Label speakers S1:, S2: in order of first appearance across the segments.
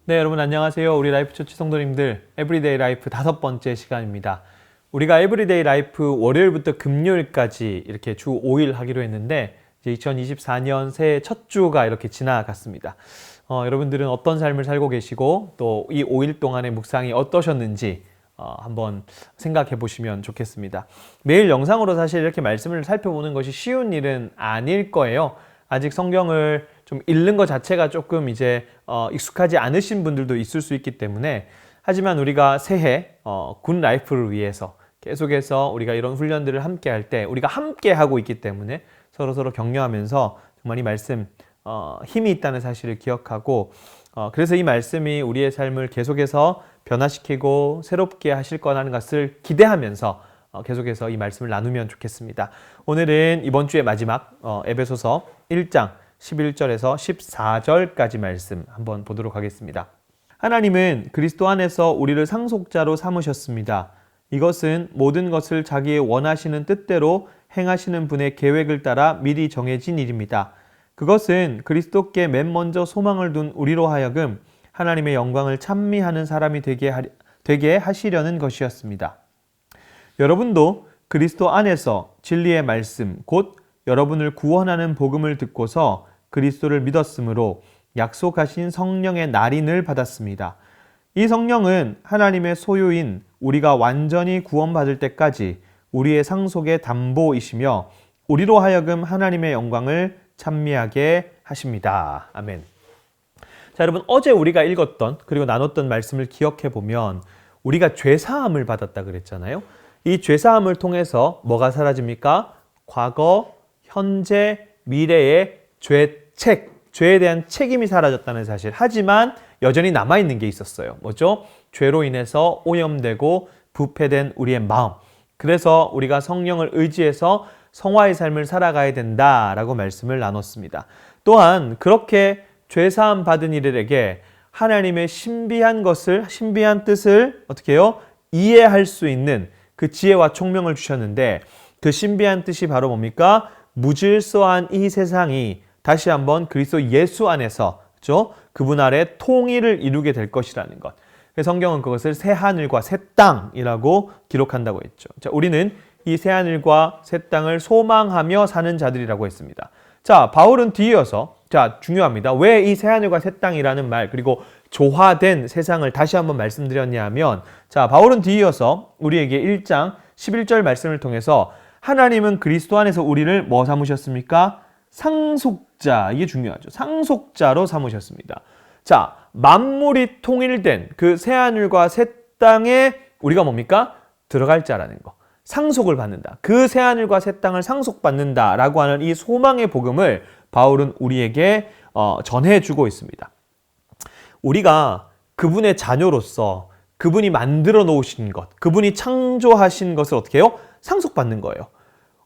S1: 네, 여러분 안녕하세요. 우리 라이프 처치 성도님들, 에브리데이 라이프 5번째 시간입니다. 우리가 에브리데이 라이프 월요일부터 금요일까지 이렇게 주 5일 하기로 했는데 이제 2024년 새해 첫 주가 이렇게 지나갔습니다. 여러분들은 어떤 삶을 살고 계시고 또 이 5일 동안의 묵상이 어떠셨는지 한번 생각해 보시면 좋겠습니다. 매일 영상으로 사실 이렇게 말씀을 살펴보는 것이 쉬운 일은 아닐 거예요. 아직 성경을 좀 읽는 것 자체가 조금 이제 익숙하지 않으신 분들도 있을 수 있기 때문에, 하지만 우리가 새해 굿 라이프를 위해서 계속해서 우리가 이런 훈련들을 함께 할 때 우리가 함께 하고 있기 때문에 서로 격려하면서 정말 이 말씀 힘이 있다는 사실을 기억하고, 그래서 이 말씀이 우리의 삶을 계속해서 변화시키고 새롭게 하실 거라는 것을 기대하면서 계속해서 이 말씀을 나누면 좋겠습니다. 오늘은 이번 주의 마지막 에베소서 1장 11절에서 14절까지 말씀 한번 보도록 하겠습니다. 하나님은 그리스도 안에서 우리를 상속자로 삼으셨습니다. 이것은 모든 것을 자기의 원하시는 뜻대로 행하시는 분의 계획을 따라 미리 정해진 일입니다. 그것은 그리스도께 맨 먼저 소망을 둔 우리로 하여금 하나님의 영광을 찬미하는 사람이 되게 하시려는 것이었습니다. 여러분도 그리스도 안에서 진리의 말씀, 곧 여러분을 구원하는 복음을 듣고서 그리스도를 믿었으므로 약속하신 성령의 날인을 받았습니다. 이 성령은 하나님의 소유인 우리가 완전히 구원받을 때까지 우리의 상속의 담보이시며 우리로 하여금 하나님의 영광을 찬미하게 하십니다. 아멘. 자, 여러분, 어제 우리가 읽었던 그리고 나눴던 말씀을 기억해 보면 우리가 죄사함을 받았다 그랬잖아요. 이 죄사함을 통해서 뭐가 사라집니까? 과거, 현재, 미래의 죄에 대한 책임이 사라졌다는 사실. 하지만 여전히 남아있는 게 있었어요. 뭐죠? 죄로 인해서 오염되고 부패된 우리의 마음. 그래서 우리가 성령을 의지해서 성화의 삶을 살아가야 된다라고 말씀을 나눴습니다. 또한 그렇게 죄사함 받은 이들에게 하나님의 신비한 뜻을 어떻게 해요? 이해할 수 있는 그 지혜와 총명을 주셨는데, 그 신비한 뜻이 바로 뭡니까? 무질서한 이 세상이 다시 한번 그리스도 예수 안에서, 그렇죠? 그분 아래 통일을 이루게 될 것이라는 것. 성경은 그것을 새 하늘과 새 땅이라고 기록한다고 했죠. 자, 우리는 이 새 하늘과 새 땅을 소망하며 사는 자들이라고 했습니다. 자, 바울은 뒤이어서, 자, 중요합니다. 왜 이 새 하늘과 새 땅이라는 말, 그리고 조화된 세상을 다시 한번 말씀드렸냐 하면, 자, 바울은 뒤이어서 우리에게 1장 11절 말씀을 통해서 하나님은 그리스도 안에서 우리를 뭐 삼으셨습니까? 상속자, 이게 중요하죠. 상속자로 삼으셨습니다. 자, 만물이 통일된 그 새 하늘과 새 땅에 우리가 뭡니까? 들어갈 자라는 거. 상속을 받는다. 그 새 하늘과 새 땅을 상속받는다라고 하는 이 소망의 복음을 바울은 우리에게 전해주고 있습니다. 우리가 그분의 자녀로서 그분이 만들어 놓으신 것, 그분이 창조하신 것을 어떻게 해요? 상속받는 거예요.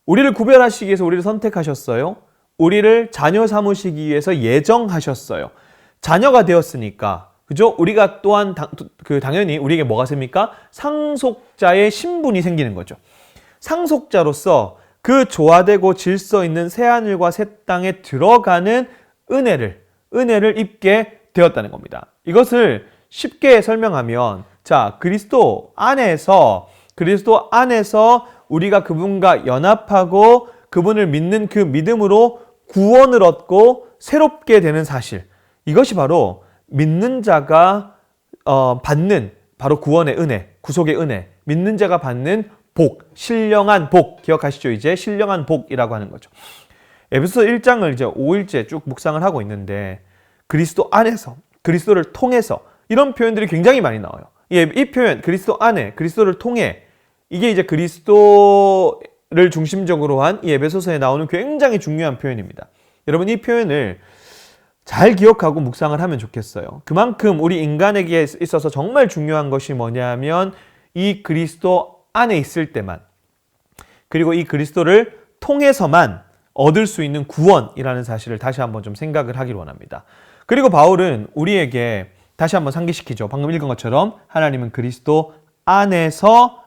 S1: 우리를 구별하시기 위해서 우리를 선택하셨어요. 우리를 자녀 삼으시기 위해서 예정하셨어요. 자녀가 되었으니까, 그죠? 우리가 또한 당연히 우리에게 뭐가 생깁니까? 상속자의 신분이 생기는 거죠. 상속자로서 그 조화되고 질서 있는 새하늘과 새 땅에 들어가는 은혜를 입게 되었다는 겁니다. 이것을 쉽게 설명하면, 자, 그리스도 안에서 우리가 그분과 연합하고 그분을 믿는 그 믿음으로 구원을 얻고 새롭게 되는 사실. 이것이 바로 믿는 자가 받는 바로 구원의 은혜, 구속의 은혜, 믿는 자가 받는 복, 신령한 복, 기억하시죠? 이제 신령한 복이라고 하는 거죠. 에베소서 1장을 이제 5일째 쭉 묵상을 하고 있는데, 그리스도 안에서, 그리스도를 통해서, 이런 표현들이 굉장히 많이 나와요. 이 표현, 그리스도 안에, 그리스도를 통해, 이게 이제 그리스도를 중심적으로 한 이 에베소서에 나오는 굉장히 중요한 표현입니다. 여러분, 이 표현을 잘 기억하고 묵상을 하면 좋겠어요. 그만큼 우리 인간에게 있어서 정말 중요한 것이 뭐냐면, 이 그리스도 안에 있을 때만, 그리고 이 그리스도를 통해서만 얻을 수 있는 구원이라는 사실을 다시 한번 좀 생각을 하기를 원합니다. 그리고 바울은 우리에게 다시 한번 상기시키죠. 방금 읽은 것처럼 하나님은 그리스도 안에서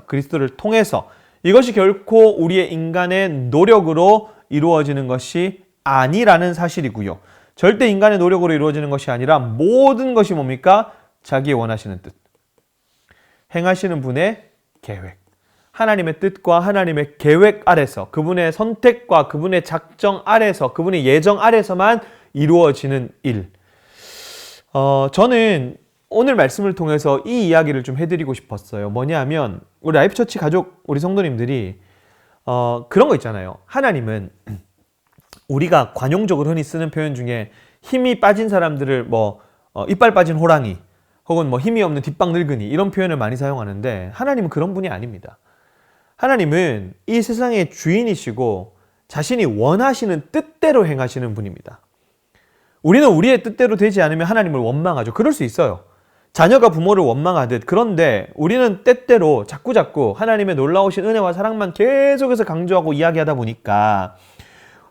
S1: 그리스도를 통해서, 이것이 결코 우리의 인간의 노력으로 이루어지는 것이 아니라는 사실이고요. 절대 인간의 노력으로 이루어지는 것이 아니라 모든 것이 뭡니까? 자기의 원하시는 뜻. 행하시는 분의 계획. 하나님의 뜻과 하나님의 계획 아래서, 그분의 선택과 그분의 작정 아래서, 그분의 예정 아래서만 이루어지는 일. 저는 오늘 말씀을 통해서 이 이야기를 좀 해드리고 싶었어요. 뭐냐면 우리 라이프처치 가족, 우리 성도님들이 그런 거 있잖아요. 하나님은 우리가 관용적으로 흔히 쓰는 표현 중에 힘이 빠진 사람들을 이빨 빠진 호랑이 혹은 힘이 없는 뒷방 늙은이 이런 표현을 많이 사용하는데 하나님은 그런 분이 아닙니다. 하나님은 이 세상의 주인이시고 자신이 원하시는 뜻대로 행하시는 분입니다. 우리는 우리의 뜻대로 되지 않으면 하나님을 원망하죠. 그럴 수 있어요. 자녀가 부모를 원망하듯. 그런데 우리는 때때로 자꾸자꾸 하나님의 놀라우신 은혜와 사랑만 계속해서 강조하고 이야기하다 보니까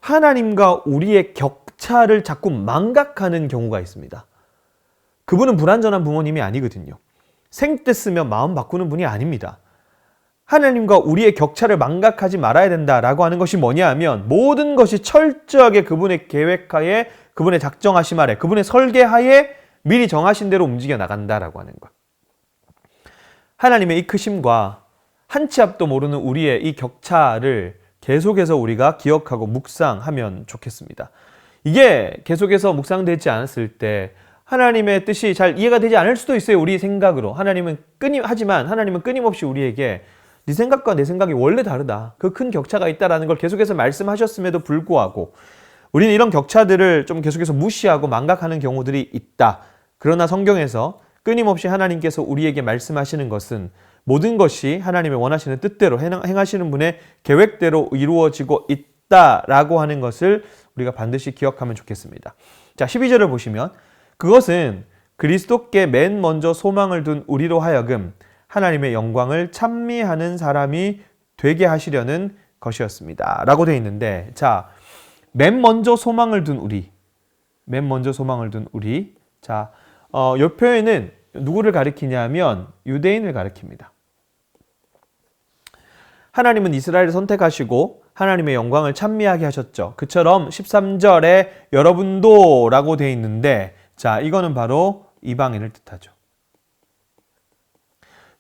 S1: 하나님과 우리의 격차를 자꾸 망각하는 경우가 있습니다. 그분은 불완전한 부모님이 아니거든요. 생때 쓰면 마음 바꾸는 분이 아닙니다. 하나님과 우리의 격차를 망각하지 말아야 된다라고 하는 것이 뭐냐 하면 모든 것이 철저하게 그분의 계획하에, 그분의 작정하심 아래, 그분의 설계하에 미리 정하신 대로 움직여 나간다라고 하는 것. 하나님의 이 크심과 한 치 앞도 모르는 우리의 이 격차를 계속해서 우리가 기억하고 묵상하면 좋겠습니다. 이게 계속해서 묵상되지 않았을 때 하나님의 뜻이 잘 이해가 되지 않을 수도 있어요. 우리 생각으로. 하지만 하나님은 끊임없이 우리에게 네 생각과 내 생각이 원래 다르다. 그 큰 격차가 있다라는 걸 계속해서 말씀하셨음에도 불구하고 우리는 이런 격차들을 좀 계속해서 무시하고 망각하는 경우들이 있다. 그러나 성경에서 끊임없이 하나님께서 우리에게 말씀하시는 것은 모든 것이 하나님의 원하시는 뜻대로 행하시는 분의 계획대로 이루어지고 있다라고 하는 것을 우리가 반드시 기억하면 좋겠습니다. 자, 12절을 보시면 그것은 그리스도께 맨 먼저 소망을 둔 우리로 하여금 하나님의 영광을 찬미하는 사람이 되게 하시려는 것이었습니다. 라고 되어 있는데, 자, 맨 먼저 소망을 둔 우리. 맨 먼저 소망을 둔 우리. 자, 이 표현은 누구를 가리키냐면 유대인을 가리킵니다. 하나님은 이스라엘을 선택하시고 하나님의 영광을 찬미하게 하셨죠. 그처럼 13절에 여러분도 라고 되어 있는데, 자, 이거는 바로 이방인을 뜻하죠.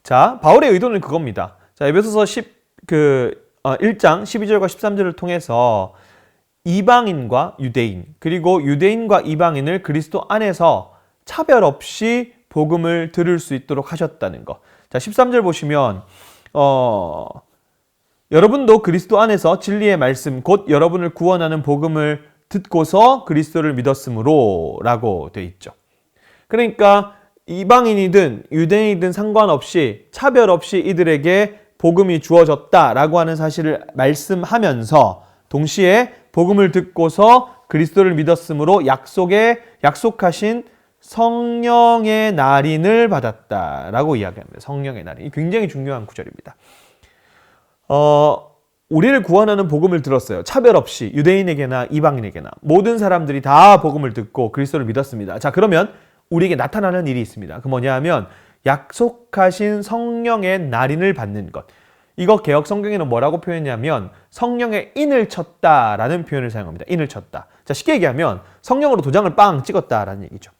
S1: 자, 바울의 의도는 그겁니다. 자, 에베소서 1장 12절과 13절을 통해서 이방인과 유대인, 그리고 유대인과 이방인을 그리스도 안에서 차별 없이 복음을 들을 수 있도록 하셨다는 것. 자, 13절 보시면 여러분도 그리스도 안에서 진리의 말씀, 곧 여러분을 구원하는 복음을 듣고서 그리스도를 믿었으므로 라고 되어 있죠. 그러니까 이방인이든 유대인이든 상관없이 차별 없이 이들에게 복음이 주어졌다라고 하는 사실을 말씀하면서 동시에 복음을 듣고서 그리스도를 믿었으므로 약속하신 성령의 날인을 받았다라고 이야기합니다. 성령의 날인. 굉장히 중요한 구절입니다. 우리를 구원하는 복음을 들었어요. 차별 없이 유대인에게나 이방인에게나 모든 사람들이 다 복음을 듣고 그리스도를 믿었습니다. 자, 그러면 우리에게 나타나는 일이 있습니다. 그 뭐냐 하면 약속하신 성령의 날인을 받는 것. 이거 개역 성경에는 뭐라고 표현하냐면 성령의 인을 쳤다라는 표현을 사용합니다. 인을 쳤다. 자, 쉽게 얘기하면 성령으로 도장을 빵 찍었다라는 얘기죠.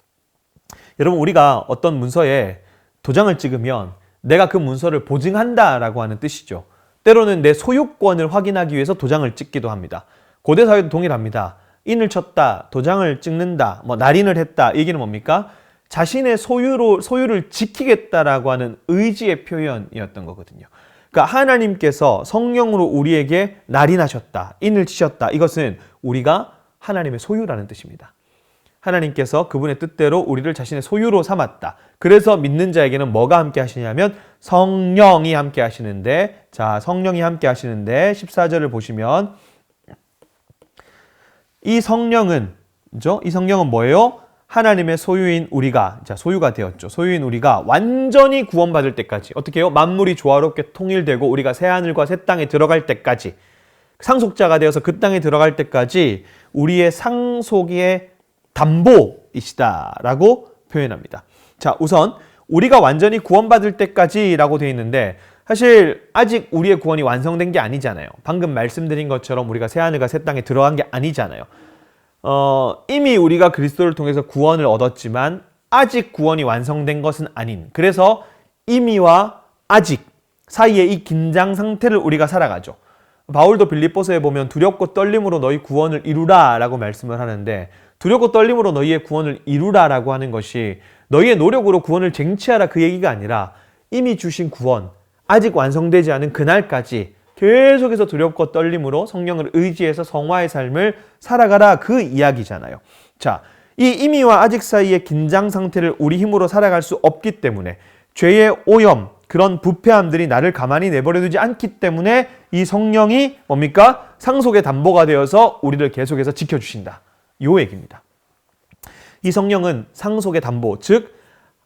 S1: 여러분, 우리가 어떤 문서에 도장을 찍으면 내가 그 문서를 보증한다라고 하는 뜻이죠. 때로는 내 소유권을 확인하기 위해서 도장을 찍기도 합니다. 고대 사회도 동일합니다. 인을 쳤다, 도장을 찍는다, 날인을 했다. 이 얘기는 뭡니까? 자신의 소유를 지키겠다라고 하는 의지의 표현이었던 거거든요. 그러니까 하나님께서 성령으로 우리에게 날인하셨다, 인을 치셨다. 이것은 우리가 하나님의 소유라는 뜻입니다. 하나님께서 그분의 뜻대로 우리를 자신의 소유로 삼았다. 그래서 믿는 자에게는 뭐가 함께 하시냐면 성령이 함께 하시는데, 자, 성령이 함께 하시는데 14절을 보시면 이 성령은 뭐예요? 하나님의 소유인 우리가, 자, 소유가 되었죠. 소유인 우리가 완전히 구원받을 때까지, 어떻게 해요? 만물이 조화롭게 통일되고 우리가 새하늘과 새 땅에 들어갈 때까지, 상속자가 되어서 그 땅에 들어갈 때까지 우리의 상속의 담보이시다라고 표현합니다. 자, 우선 우리가 완전히 구원받을 때까지라고 되어 있는데 사실 아직 우리의 구원이 완성된 게 아니잖아요. 방금 말씀드린 것처럼 우리가 새하늘과 새 땅에 들어간 게 아니잖아요. 이미 우리가 그리스도를 통해서 구원을 얻었지만 아직 구원이 완성된 것은 아닌, 그래서 이미와 아직 사이의 이 긴장 상태를 우리가 살아가죠. 바울도 빌립보서에 보면 두렵고 떨림으로 너희 구원을 이루라 라고 말씀을 하는데, 두렵고 떨림으로 너희의 구원을 이루라 라고 하는 것이 너희의 노력으로 구원을 쟁취하라 그 얘기가 아니라 이미 주신 구원, 아직 완성되지 않은 그날까지 계속해서 두렵고 떨림으로 성령을 의지해서 성화의 삶을 살아가라 그 이야기잖아요. 자, 이 이미와 아직 사이의 긴장 상태를 우리 힘으로 살아갈 수 없기 때문에, 죄의 오염, 그런 부패함들이 나를 가만히 내버려두지 않기 때문에 이 성령이 뭡니까? 상속의 담보가 되어서 우리를 계속해서 지켜주신다. 요 얘기입니다. 이 성령은 상속의 담보, 즉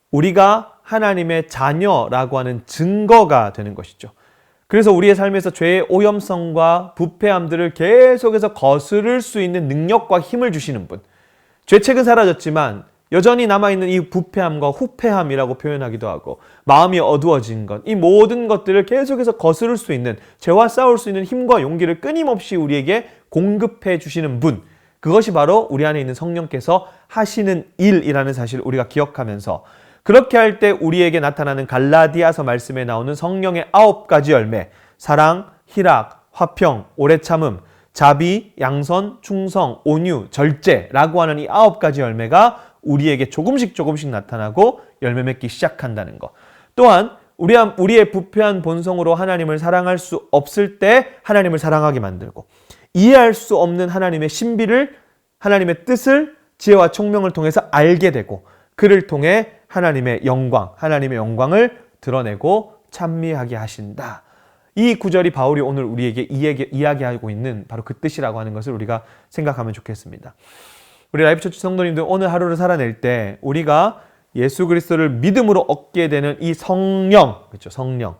S1: 우리가 하나님의 자녀라고 하는 증거가 되는 것이죠. 그래서 우리의 삶에서 죄의 오염성과 부패함들을 계속해서 거스를 수 있는 능력과 힘을 주시는 분. 죄책은 사라졌지만 여전히 남아있는 이 부패함과 후패함이라고 표현하기도 하고, 마음이 어두워진 것, 이 모든 것들을 계속해서 거스를 수 있는, 죄와 싸울 수 있는 힘과 용기를 끊임없이 우리에게 공급해 주시는 분, 그것이 바로 우리 안에 있는 성령께서 하시는 일이라는 사실을 우리가 기억하면서, 그렇게 할 때 우리에게 나타나는 갈라디아서 말씀에 나오는 성령의 9가지 열매, 사랑, 희락, 화평, 오래 참음, 자비, 양선, 충성, 온유, 절제라고 하는 이 9가지 열매가 우리에게 조금씩 나타나고 열매 맺기 시작한다는 것. 또한 우리의 부패한 본성으로 하나님을 사랑할 수 없을 때 하나님을 사랑하게 만들고, 이해할 수 없는 하나님의 신비를, 하나님의 뜻을 지혜와 총명을 통해서 알게 되고, 그를 통해 하나님의 영광을 드러내고 찬미하게 하신다. 이 구절이 바울이 오늘 우리에게 이야기하고 있는 바로 그 뜻이라고 하는 것을 우리가 생각하면 좋겠습니다. 우리 라이프처치 성도님들, 오늘 하루를 살아낼 때 우리가 예수 그리스도를 믿음으로 얻게 되는 이 성령, 그렇죠? 성령.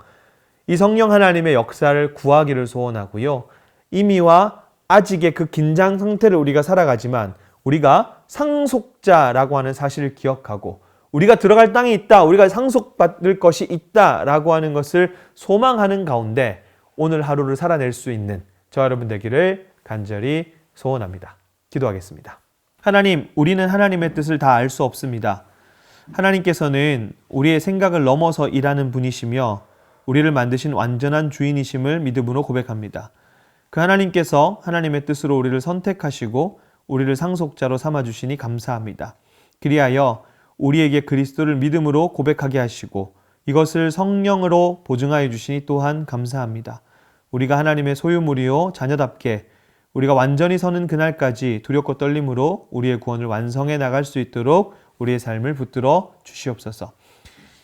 S1: 이 성령 하나님의 역사를 구하기를 소원하고요. 이미와 아직의 그 긴장 상태를 우리가 살아가지만 우리가 상속자라고 하는 사실을 기억하고, 우리가 들어갈 땅이 있다, 우리가 상속받을 것이 있다라고 하는 것을 소망하는 가운데 오늘 하루를 살아낼 수 있는 저와 여러분 되기를 간절히 소원합니다. 기도하겠습니다. 하나님, 우리는 하나님의 뜻을 다 알 수 없습니다. 하나님께서는 우리의 생각을 넘어서 일하는 분이시며 우리를 만드신 완전한 주인이심을 믿음으로 고백합니다. 그 하나님께서 하나님의 뜻으로 우리를 선택하시고 우리를 상속자로 삼아주시니 감사합니다. 그리하여 우리에게 그리스도를 믿음으로 고백하게 하시고 이것을 성령으로 보증하여 주시니 또한 감사합니다. 우리가 하나님의 소유물이요 자녀답게 우리가 완전히 서는 그날까지 두렵고 떨림으로 우리의 구원을 완성해 나갈 수 있도록 우리의 삶을 붙들어 주시옵소서.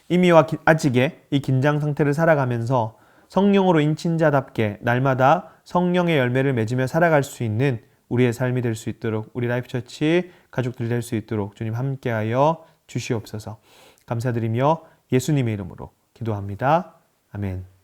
S1: 이미와 아직의 이 긴장 상태를 살아가면서 성령으로 인친 자답게 날마다 성령의 열매를 맺으며 살아갈 수 있는 우리의 삶이 될 수 있도록, 우리 라이프처치 가족들이 될 수 있도록 주님 함께하여 주시옵소서. 감사드리며 예수님의 이름으로 기도합니다. 아멘.